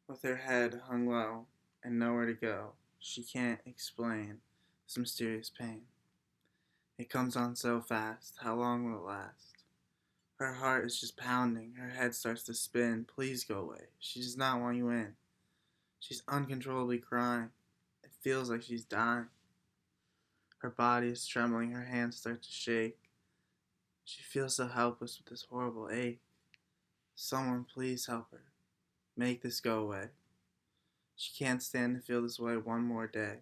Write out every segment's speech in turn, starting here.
With her head hung low and nowhere to go, she can't explain this mysterious pain. It comes on so fast, how long will it last? Her heart is just pounding, her head starts to spin. Please go away. She does not want you in. She's uncontrollably crying. It feels like she's dying. Her body is trembling, her hands start to shake. She feels so helpless with this horrible ache. Someone please help her. Make this go away. She can't stand to feel this way one more day.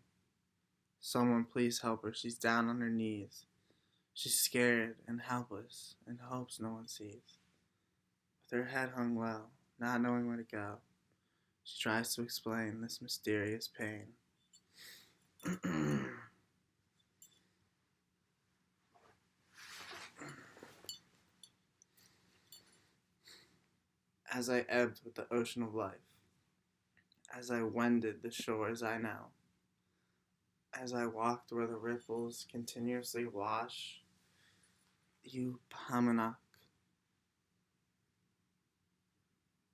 Someone please help her. She's down on her knees. She's scared and helpless and hopes no one sees. With her head hung low, not knowing where to go, she tries to explain this mysterious pain. As I ebbed with the ocean of life, as I wended the shores I know, as I walked where the ripples continuously wash, you Pamanok,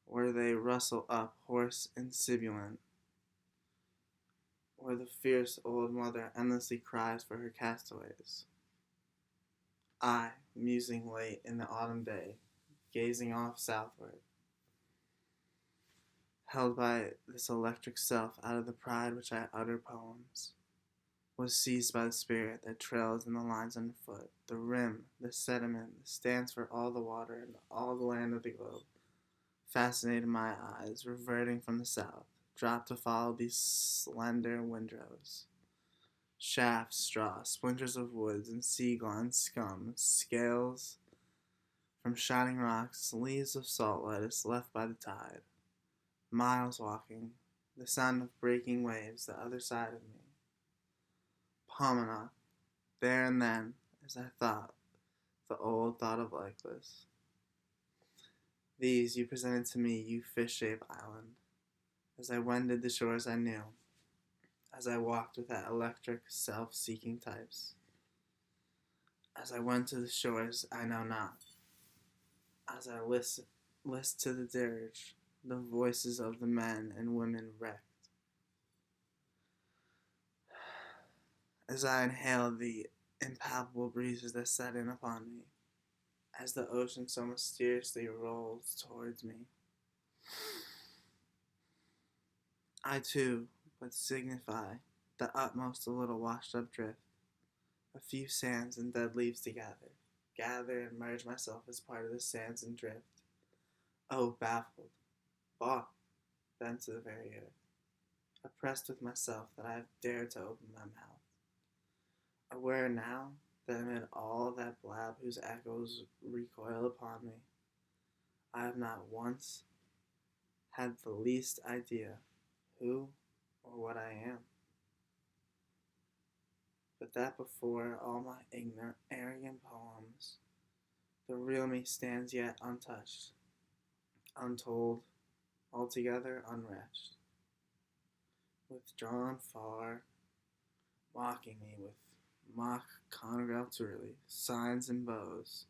where they rustle up hoarse and sibilant, where the fierce old mother endlessly cries for her castaways. I, musing late in the autumn day, gazing off southward, held by this electric self out of the pride which I utter poems, was seized by the spirit that trails in the lines underfoot, the rim, the sediment that stands for all the water and all the land of the globe, fascinated my eyes, reverting from the south, dropped to follow these slender windrows. Shafts, straw, splinters of woods, and sea glands, scum, scales from shining rocks, leaves of salt lettuce left by the tide. Miles walking, the sound of breaking waves the other side of me. Pomona, there and then, as I thought, the old thought of Lycus. These you presented to me, you fish-shaped island, as I wended the shores I knew, as I walked with that electric, self-seeking types, as I went to the shores I know not, as I listened to the dirge, the voices of the men and women wrecked, as I inhaled the impalpable breezes that set in upon me, as the ocean so mysteriously rolls towards me. I too but signify the utmost a little washed up drift, a few sands and dead leaves to gather and merge myself as part of the sands and drift. Oh, baffled, balked, bent to the very earth, oppressed with myself that I have dared to open my mouth, aware now that amid all that blab whose echoes recoil upon me, I have not once had the least idea who or what I am, but that before all my ignorant, arrogant poems, the real me stands yet untouched, untold, altogether unwretched, withdrawn far, mocking me with mock congratulatory signs and bows,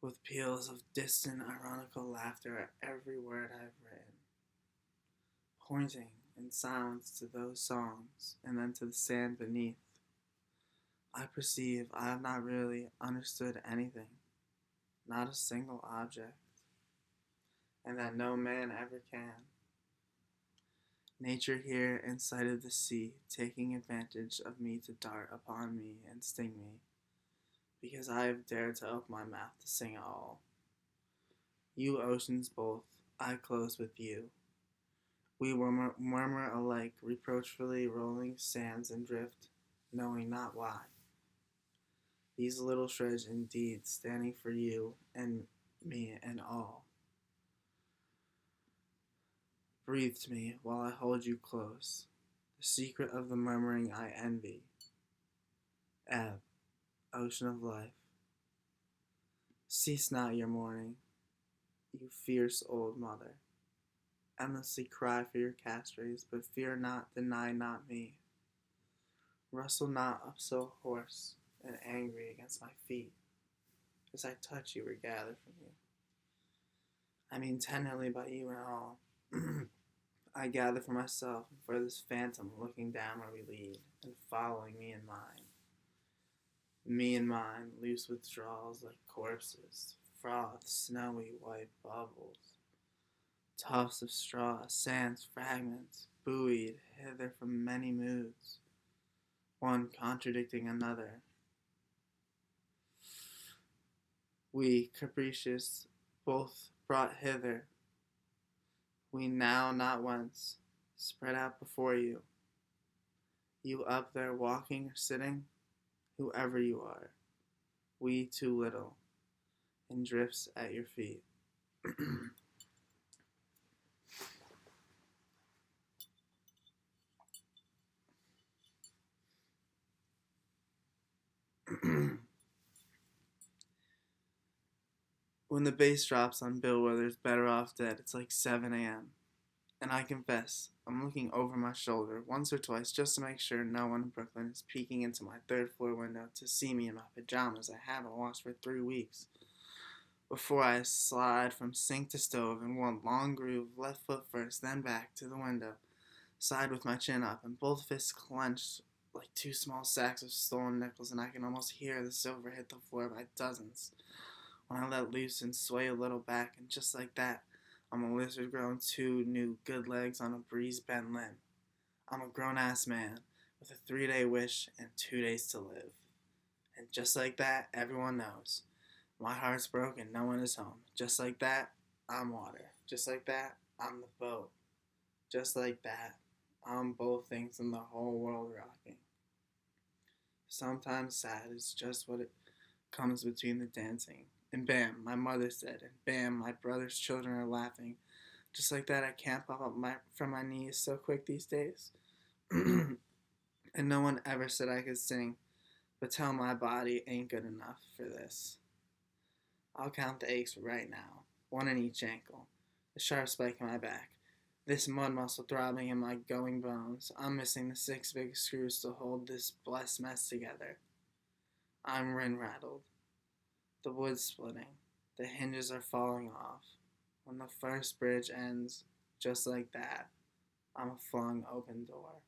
with peals of distant ironical laughter at every word I've written, pointing in silence to those songs and then to the sand beneath. I perceive I have not really understood anything, not a single object, and that no man ever can. Nature here in sight of the sea, taking advantage of me to dart upon me and sting me, because I have dared to open my mouth to sing all. You oceans both, I close with you. We murmur alike, reproachfully rolling sands and drift, knowing not why. These little shreds indeed standing for you and me and all. Breathe to me while I hold you close, the secret of the murmuring I envy. Ebb, ocean of life, cease not your mourning, you fierce old mother. Endlessly cry for your castrays, but fear not, deny not me. Rustle not up so hoarse and angry against my feet, as I touch you or gather from you. I mean tenderly by you and all, I gather for myself and for this phantom looking down where we lead and following me and mine. Me and mine, loose withdrawals like corpses, froth, snowy white bubbles, tufts of straw, sands, fragments, buoyed hither from many moods, one contradicting another. We, capricious, both brought hither, we now not whence, spread out before you. You up there walking or sitting, whoever you are, we too little, and drifts at your feet. When the bass drops on Bill Withers' Better Off Dead, it's like 7 a.m. And I confess, I'm looking over my shoulder once or twice just to make sure no one in Brooklyn is peeking into my third floor window to see me in my pajamas I haven't washed for 3 weeks. Before I slide from sink to stove in one long groove, left foot first, then back to the window, side with my chin up and both fists clenched like two small sacks of stolen nickels, and I can almost hear the silver hit the floor by dozens. When I let loose and sway a little back, and just like that, I'm a lizard growing two new good legs on a breeze bent limb. I'm a grown ass man with a 3-day wish and 2 days to live. And just like that, everyone knows. My heart's broken, no one is home. Just like that, I'm water. Just like that, I'm the boat. Just like that, I'm both things in the whole world rocking. Sometimes sad is just what it comes between the dancing. And bam, my mother's dead. And bam, my brother's children are laughing. Just like that, I can't pop up from my knees so quick these days. And no one ever said I could sing, but tell my body ain't good enough for this. I'll count the aches right now, one in each ankle, a sharp spike in my back, this mud muscle throbbing in my going bones. I'm missing the 6 big screws to hold this blessed mess together. I'm rattled. The wood's splitting. The hinges are falling off. When the first bridge ends, just like that, I'm a flung open door.